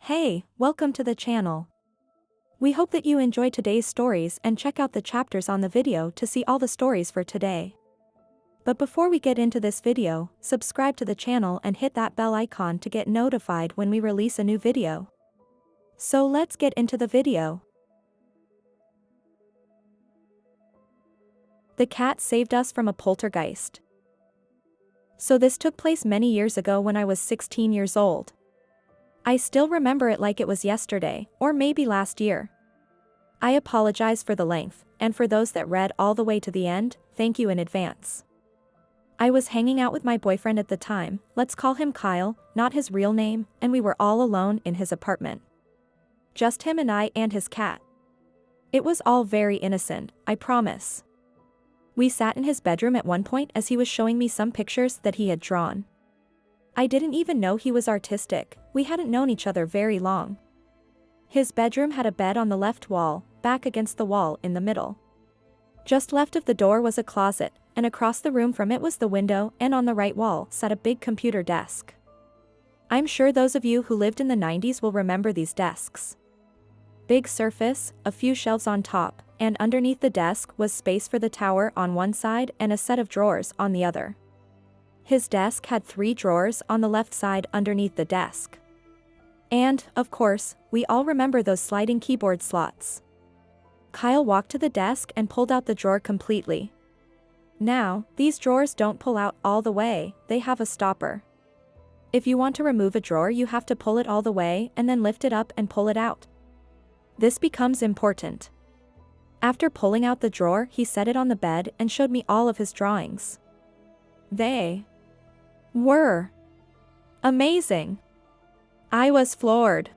Hey, welcome to the channel. We hope that you enjoy today's stories and check out the chapters on the video to see all the stories for today. But before we get into this video, subscribe to the channel and hit that bell icon to get notified when we release a new video. So let's get into the video. The cat saved us from a poltergeist. So this took place many years ago when I was 16 years old. I still remember it like it was yesterday, or maybe last year. I apologize for the length, and for those that read all the way to the end, thank you in advance. I was hanging out with my boyfriend at the time, let's call him Kyle, not his real name, and we were all alone in his apartment. Just him and I and his cat. It was all very innocent, I promise. We sat in his bedroom at one point as he was showing me some pictures that he had drawn. I didn't even know he was artistic, we hadn't known each other very long. His bedroom had a bed on the left wall, back against the wall in the middle. Just left of the door was a closet, and across the room from it was the window, and on the right wall sat a big computer desk. I'm sure those of you who lived in the 90s will remember these desks. Big surface, a few shelves on top, and underneath the desk was space for the tower on one side and a set of drawers on the other. His desk had 3 drawers on the left side underneath the desk. And, of course, we all remember those sliding keyboard slots. Kyle walked to the desk and pulled out the drawer completely. Now, these drawers don't pull out all the way, they have a stopper. If you want to remove a drawer, you have to pull it all the way and then lift it up and pull it out. This becomes important. After pulling out the drawer, he set it on the bed and showed me all of his drawings. They were amazing. I was floored.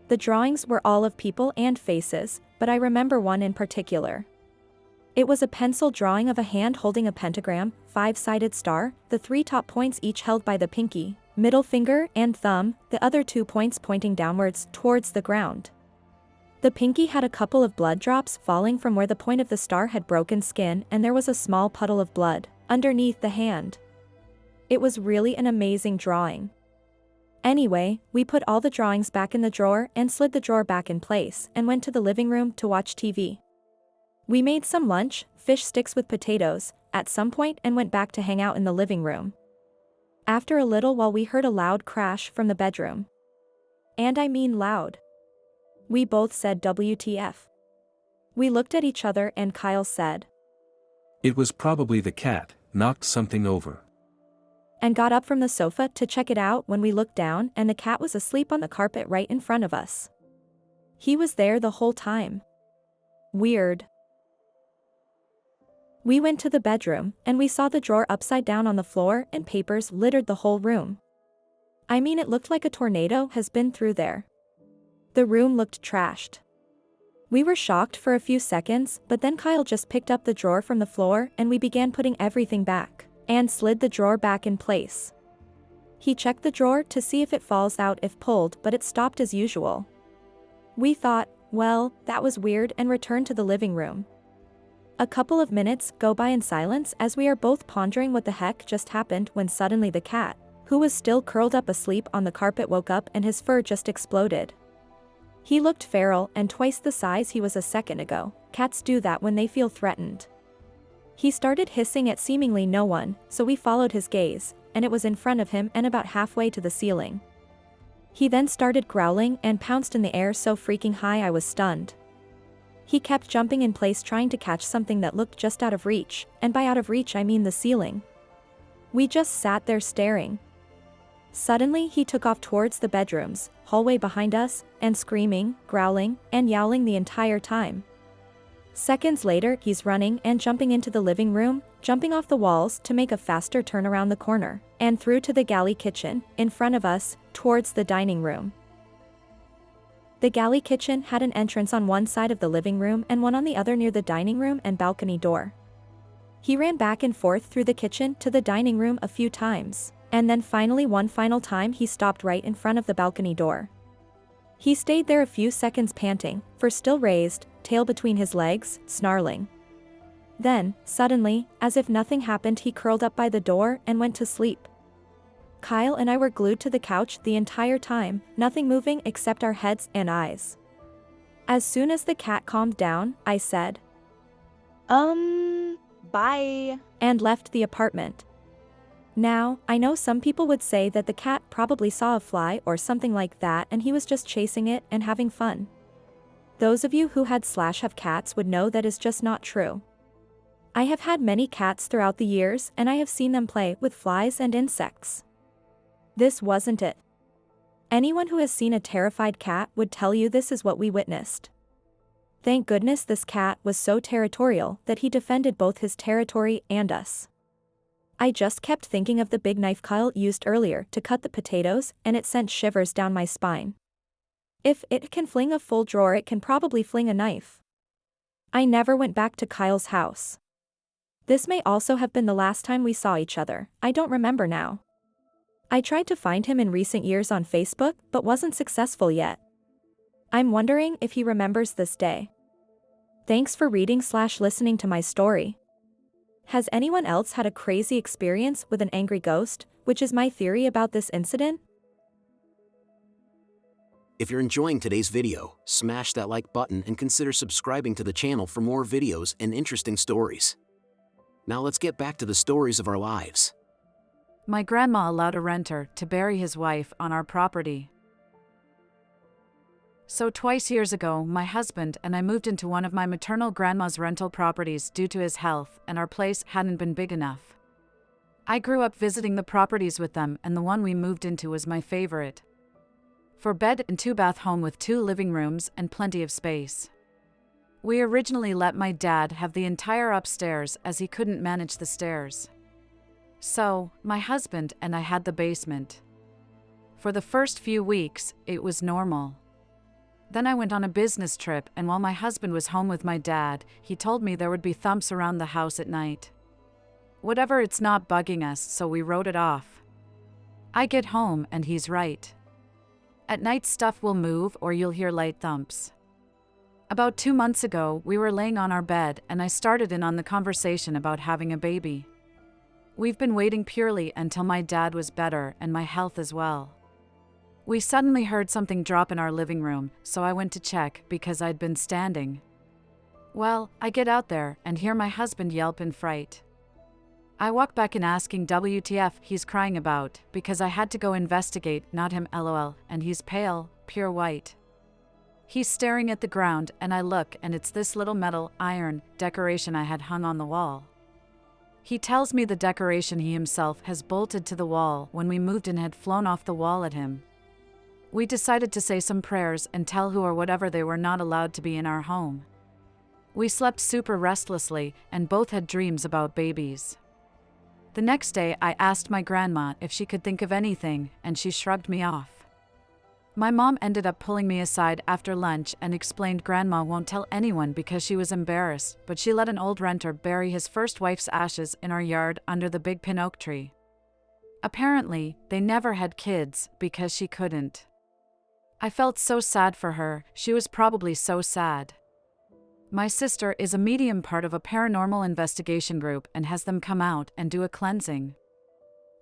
The drawings were all of people and faces, but I remember one in particular. It was a pencil drawing of a hand holding a pentagram, 5-sided star, the 3 top points each held by the pinky, middle finger and thumb, the other 2 points pointing downwards towards the ground. The pinky had a couple of blood drops falling from where the point of the star had broken skin, and there was a small puddle of blood underneath the hand. It was really an amazing drawing. Anyway, we put all the drawings back in the drawer and slid the drawer back in place and went to the living room to watch TV. We made some lunch, fish sticks with potatoes, at some point and went back to hang out in the living room. After a little while we heard a loud crash from the bedroom. And I mean loud. We both said WTF. We looked at each other and Kyle said, "It was probably the cat, knocked something over." And got up from the sofa to check it out when we looked down and the cat was asleep on the carpet right in front of us. He was there the whole time. Weird. We went to the bedroom and we saw the drawer upside down on the floor and papers littered the whole room. I mean, it looked like a tornado has been through there. The room looked trashed. We were shocked for a few seconds, but then Kyle just picked up the drawer from the floor and we began putting everything back, and slid the drawer back in place. He checked the drawer to see if it falls out if pulled, but it stopped as usual. We thought, well, that was weird, and returned to the living room. A couple of minutes go by in silence as we are both pondering what the heck just happened when suddenly the cat, who was still curled up asleep on the carpet, woke up and his fur just exploded. He looked feral and twice the size he was a second ago. Cats do that when they feel threatened. He started hissing at seemingly no one, so we followed his gaze, and it was in front of him and about halfway to the ceiling. He then started growling and pounced in the air so freaking high I was stunned. He kept jumping in place trying to catch something that looked just out of reach, and by out of reach I mean the ceiling. We just sat there staring. Suddenly he took off towards the bedrooms, hallway behind us, and screaming, growling, and yowling the entire time. Seconds later he's running and jumping into the living room, jumping off the walls to make a faster turn around the corner, and through to the galley kitchen, in front of us, towards the dining room. The galley kitchen had an entrance on one side of the living room and one on the other near the dining room and balcony door. He ran back and forth through the kitchen to the dining room a few times, and then finally one final time he stopped right in front of the balcony door. He stayed there a few seconds panting, fur still raised, tail between his legs, snarling. Then, suddenly, as if nothing happened, he curled up by the door and went to sleep. Kyle and I were glued to the couch the entire time, nothing moving except our heads and eyes. As soon as the cat calmed down, I said, Bye. and left the apartment. Now, I know some people would say that the cat probably saw a fly or something like that and he was just chasing it and having fun. Those of you who had/have cats would know that is just not true. I have had many cats throughout the years and I have seen them play with flies and insects. This wasn't it. Anyone who has seen a terrified cat would tell you this is what we witnessed. Thank goodness this cat was so territorial that he defended both his territory and us. I just kept thinking of the big knife Kyle used earlier to cut the potatoes and it sent shivers down my spine. If it can fling a full drawer, it can probably fling a knife. I never went back to Kyle's house. This may also have been the last time we saw each other, I don't remember now. I tried to find him in recent years on Facebook but wasn't successful yet. I'm wondering if he remembers this day. Thanks for reading/listening to my story. Has anyone else had a crazy experience with an angry ghost, which is my theory about this incident? If you're enjoying today's video, smash that like button and consider subscribing to the channel for more videos and interesting stories. Now let's get back to the stories of our lives. My grandma allowed a renter to bury his wife on our property. So 2 years ago, my husband and I moved into one of my maternal grandma's rental properties due to his health, and our place hadn't been big enough. I grew up visiting the properties with them, and the one we moved into was my favorite. 4-bed and 2-bath home with 2 living rooms and plenty of space. We originally let my dad have the entire upstairs as he couldn't manage the stairs. So, my husband and I had the basement. For the first few weeks, it was normal. Then I went on a business trip, and while my husband was home with my dad, he told me there would be thumps around the house at night. Whatever, it's not bugging us, so we wrote it off. I get home and he's right. At night stuff will move or you'll hear light thumps. About 2 months ago, we were laying on our bed and I started in on the conversation about having a baby. We've been waiting purely until my dad was better and my health as well. We suddenly heard something drop in our living room, so I went to check because I'd been standing. Well, I get out there and hear my husband yelp in fright. I walk back and asking WTF he's crying about because I had to go investigate, not him LOL, and he's pale, pure white. He's staring at the ground and I look and it's this little metal iron decoration I had hung on the wall. He tells me the decoration he himself has bolted to the wall when we moved in had flown off the wall at him. We decided to say some prayers and tell who or whatever they were not allowed to be in our home. We slept super restlessly and both had dreams about babies. The next day I asked my grandma if she could think of anything and she shrugged me off. My mom ended up pulling me aside after lunch and explained Grandma won't tell anyone because she was embarrassed, but she let an old renter bury his first wife's ashes in our yard under the big pin oak tree. Apparently, they never had kids because she couldn't. I felt so sad for her, she was probably so sad. My sister is a medium part of a paranormal investigation group and has them come out and do a cleansing.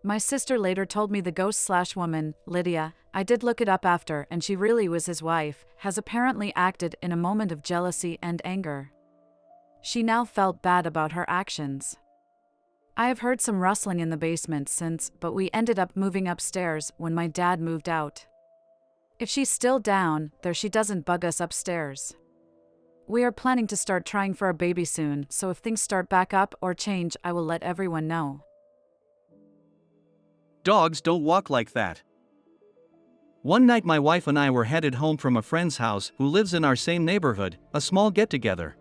My sister later told me the ghost/woman, Lydia, I did look it up after and she really was his wife, has apparently acted in a moment of jealousy and anger. She now felt bad about her actions. I have heard some rustling in the basement since, but we ended up moving upstairs when my dad moved out. If she's still down there, she doesn't bug us upstairs. We are planning to start trying for a baby soon, so if things start back up or change, I will let everyone know. Dogs don't walk like that. One night my wife and I were headed home from a friend's house who lives in our same neighborhood, a small get-together.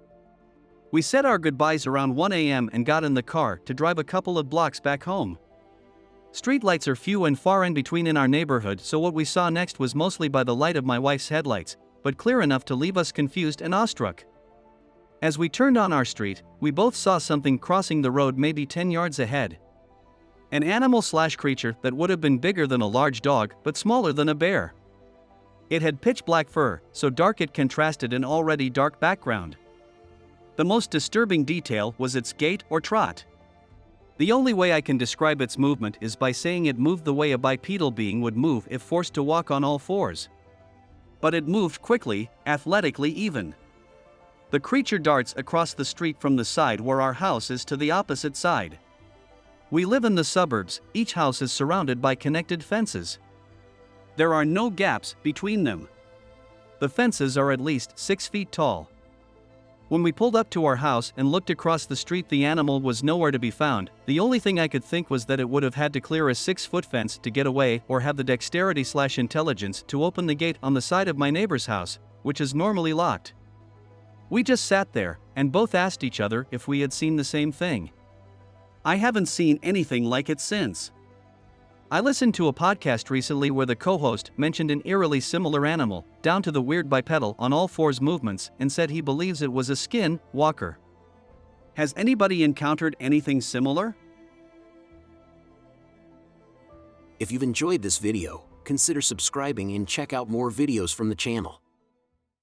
We said our goodbyes around 1 a.m. and got in the car to drive a couple of blocks back home. Streetlights are few and far in between in our neighborhood, so what we saw next was mostly by the light of my wife's headlights, but clear enough to leave us confused and awestruck. As we turned on our street, we both saw something crossing the road maybe 10 yards ahead. An animal/creature that would have been bigger than a large dog but smaller than a bear. It had pitch black fur, so dark it contrasted an already dark background. The most disturbing detail was its gait or trot. The only way I can describe its movement is by saying it moved the way a bipedal being would move if forced to walk on all fours. But it moved quickly, athletically even. The creature darts across the street from the side where our house is to the opposite side. We live in the suburbs, each house is surrounded by connected fences. There are no gaps between them. The fences are at least 6 feet tall. When we pulled up to our house and looked across the street, the animal was nowhere to be found. The only thing I could think was that it would have had to clear a 6-foot fence to get away or have the dexterity/intelligence to open the gate on the side of my neighbor's house, which is normally locked. We just sat there and both asked each other if we had seen the same thing. I haven't seen anything like it since. I listened to a podcast recently where the co-host mentioned an eerily similar animal, down to the weird bipedal on all fours movements, and said he believes it was a skin walker. Has anybody encountered anything similar? If you've enjoyed this video, consider subscribing and check out more videos from the channel.